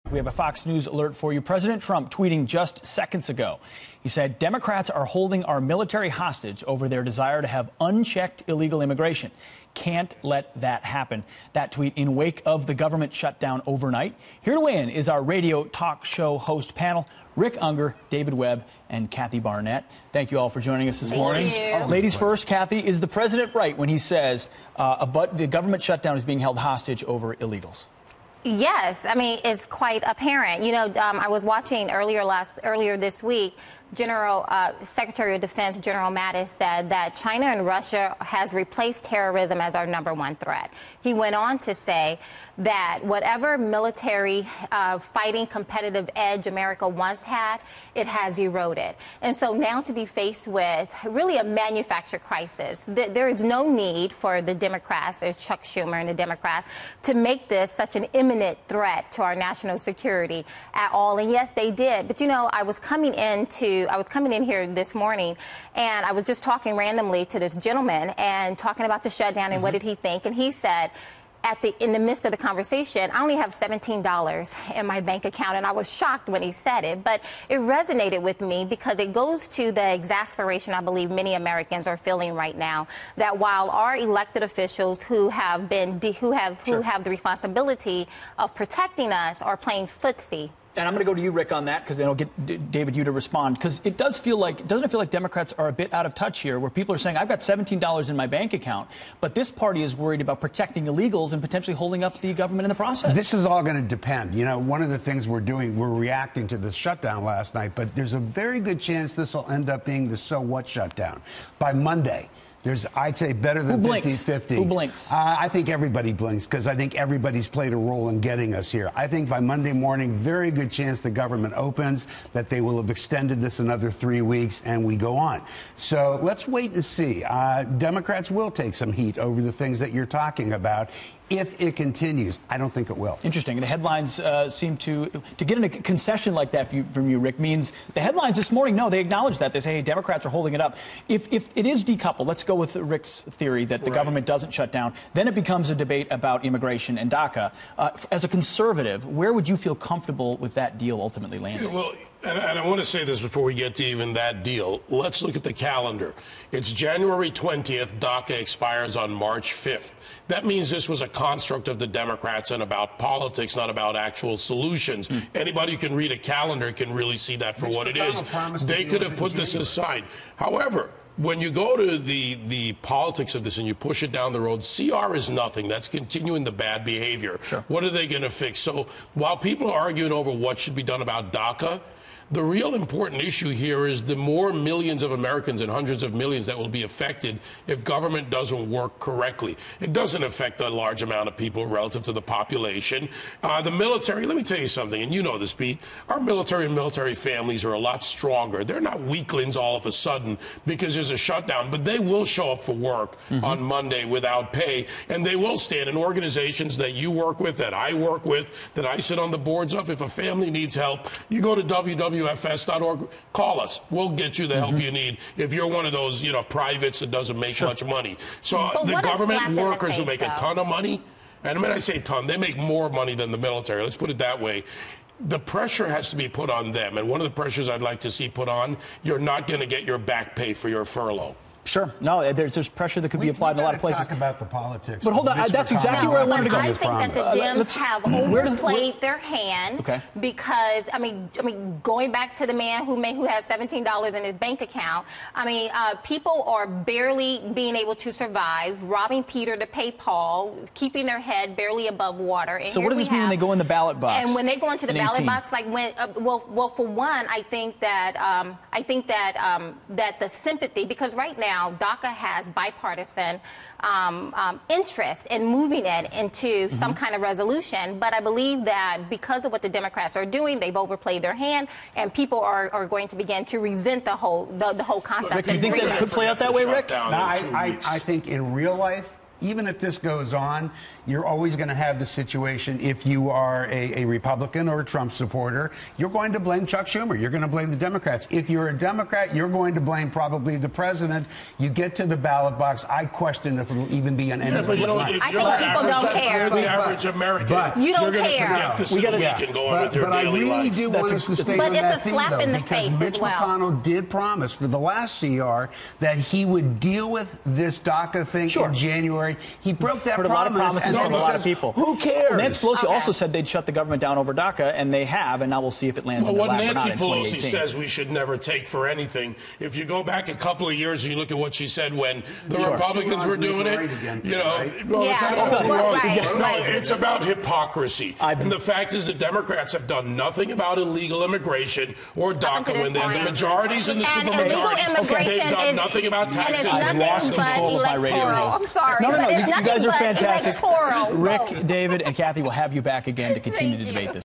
We have a Fox News alert for you. President Trump tweeting just seconds ago. He said, Democrats are holding our military hostage over their desire to have unchecked illegal immigration. Can't let that happen. That tweet in wake of the government shutdown overnight. Here to weigh in is our radio talk show host panel, Rick Unger, David Webb, and Kathy Barnett. Thank you all for joining us this morning. Ladies first, Kathy, is the president right when he says the government shutdown is being held hostage over illegals? Yes, I mean, it's quite apparent. You know, I was watching earlier this week, Secretary of Defense General Mattis said that China and Russia has replaced terrorism as our #1 threat. He went on to say that whatever military fighting competitive edge America once had, it has eroded. And so now to be faced with really a manufactured crisis, there is no need for the Democrats, there's Chuck Schumer and the Democrats, to make this such an imminent threat to our national security at all. And yes, they did. But, you know, I was coming in here this morning, and I was just talking randomly to this gentleman and talking about the shutdown and what did he think. And he said, in the midst of the conversation, I only have $17 in my bank account, and I was shocked when he said it, but it resonated with me because it goes to the exasperation I believe many Americans are feeling right now, that while our elected officials who have the responsibility of protecting us are playing footsie. And I'm going to go to you, Rick, on that, because then I'll get David, you to respond. Because it doesn't it feel like Democrats are a bit out of touch here, where people are saying, I've got $17 in my bank account, but this party is worried about protecting illegals and potentially holding up the government in the process. This is all going to depend. You know, one of the things we're reacting to the shutdown last night, but there's a very good chance this will end up being the so what shutdown by Monday. I'd say better than 50-50. Who blinks? I think everybody blinks because I think everybody's played a role in getting us here. I think by Monday morning, very good chance the government opens, that they will have extended this another 3 weeks, and we go on. So let's wait and see. Democrats will take some heat over the things that you're talking about. If it continues, I don't think it will. Interesting. The headlines seem to get in a concession like that from you, Rick, means the headlines this morning, no, they acknowledge that. They say, hey, Democrats are holding it up. If it is decoupled, let's go with Rick's theory that the government doesn't shut down, then it becomes a debate about immigration and DACA. As a conservative, where would you feel comfortable with that deal ultimately landing? Well, and I want to say this before we get to even that deal. Let's look at the calendar. It's January 20th. DACA expires on March 5th. That means this was a construct of the Democrats and about politics, not about actual solutions. Anybody who can read a calendar can really see that for what it is. They could have put this aside. However, when you go to the politics of this and you push it down the road, CR is nothing. That's continuing the bad behavior. Sure. What are they going to fix? So while people are arguing over what should be done about DACA, the real important issue here is the more millions of Americans and hundreds of millions that will be affected if government doesn't work correctly. It doesn't affect a large amount of people relative to the population. The military, let me tell you something, and you know this, Pete, our military and military families are a lot stronger. They're not weaklings all of a sudden because there's a shutdown, but they will show up for work on Monday without pay, and they will stand in organizations that you work with, that I work with, that I sit on the boards of. If a family needs help, you go to WFS.org, call us. We'll get you the help you need if you're one of those, you know, privates that doesn't make much money. So the government workers who make a ton of money, and when I say ton, they make more money than the military. Let's put it that way. The pressure has to be put on them. And one of the pressures I'd like to see put on, you're not going to get your back pay for your furlough. Sure. No, there's pressure that could be applied in a lot of places. Talk about the politics. But hold on, that's exactly where I wanted to go. I think that the Dems have overplayed their hand because, I mean, going back to the man who has $17 in his bank account, I mean, people are barely being able to survive, robbing Peter to pay Paul, keeping their head barely above water. And so what does this mean when they go in the ballot box? And when they go into the ballot box, like when, well, for one, I think that the sympathy, because right now, DACA has bipartisan interest in moving it into some kind of resolution. But I believe that because of what the Democrats are doing, they've overplayed their hand, and people are going to begin to resent the whole concept. Rick, do you think that it could play out that way, Rick? I think in real life, even if this goes on, you're always going to have the situation, if you are a Republican or a Trump supporter, you're going to blame Chuck Schumer. You're going to blame the Democrats. If you're a Democrat, you're going to blame probably the president. You get to the ballot box, I question if it'll even be on anybody's mind. I think people don't care. The average American, you don't you're care. Forget this weekend go on with your daily life. But I really do want us to stay on that theme, though, because Mitch McConnell did promise for the last CR that he would deal with this DACA thing in January. He broke that promise, and then he says, people. Who cares? Nancy Pelosi also said they'd shut the government down over DACA, and they have, and now we'll see if it lands in their lap or not in 2018. What Nancy Pelosi says we should never take for anything. If you go back a couple of years and you look at what she said when the Republicans were doing it, it's about hypocrisy. And the fact is the Democrats have done nothing about illegal immigration or DACA when they're the majorities and the supermajorities. They've done nothing about taxes. And lost control of my radio host. I'm sorry. No, you guys are fantastic. Electoral. Rick, David, and Kathy will have you back again to continue to debate this.